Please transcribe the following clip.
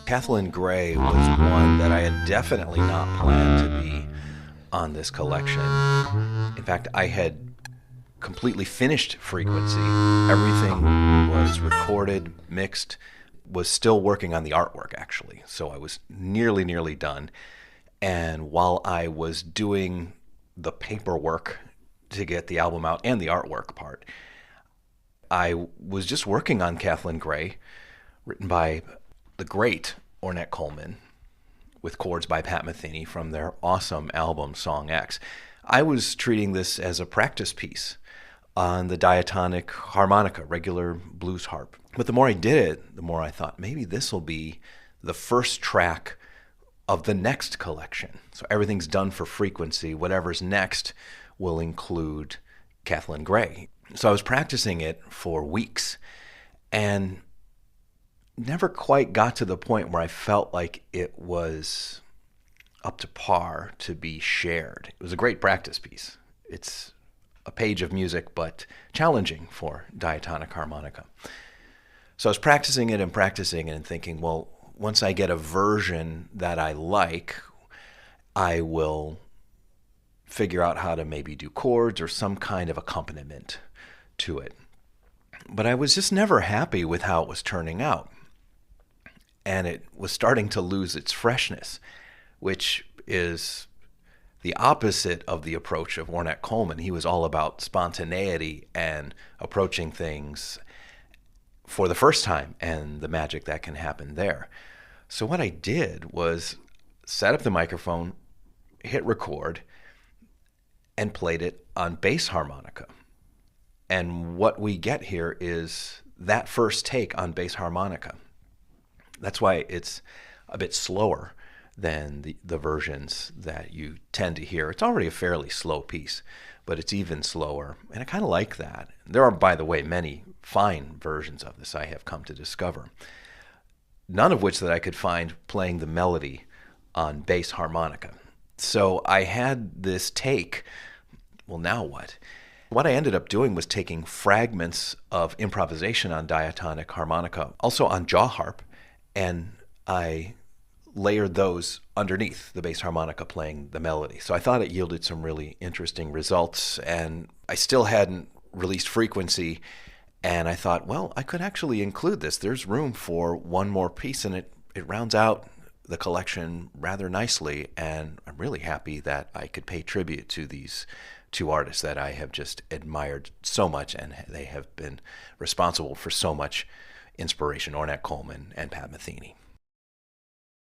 Kathelin Gray was one that I had definitely not planned to be on this collection. In fact, I had completely finished Frequency. Everything was recorded, mixed, was still working on the artwork, actually. So I was nearly done. And while I was doing the paperwork to get the album out and the artwork part, I was just working on Kathelin Gray, written by the great Ornette Coleman, with chords by Pat Metheny from their awesome album Song X. I was treating this as a practice piece on the diatonic harmonica, regular blues harp. But the more I did it, the more I thought maybe this will be the first track of the next collection. So everything's done for Frequency. Whatever's next will include Kathelin Gray. So I was practicing it for weeks and never quite got to the point where I felt like it was up to par to be shared. It was a great practice piece. It's a page of music, but challenging for diatonic harmonica. So I was practicing it and thinking, well, once I get a version that I like, I will figure out how to maybe do chords or some kind of accompaniment to it. But I was just never happy with how it was turning out. And it was starting to lose its freshness, which is the opposite of the approach of Ornette Coleman. He was all about spontaneity and approaching things for the first time and the magic that can happen there. So what I did was set up the microphone, hit record, and played it on bass harmonica. And what we get here is that first take on bass harmonica. That's why it's a bit slower than the versions that you tend to hear. It's already a fairly slow piece, but it's even slower. And I kind of like that. There are, by the way, many fine versions of this I have come to discover. None of which that I could find playing the melody on bass harmonica. So I had this take, well, now what? What I ended up doing was taking fragments of improvisation on diatonic harmonica, also on jaw harp, and I layered those underneath the bass harmonica playing the melody. So I thought it yielded some really interesting results, and I still hadn't released Frequency, and I thought, well, I could actually include this. There's room for one more piece, and it rounds out the collection rather nicely, and I'm really happy that I could pay tribute to these two artists that I have just admired so much, and they have been responsible for so much inspiration, Ornette Coleman and Pat Metheny.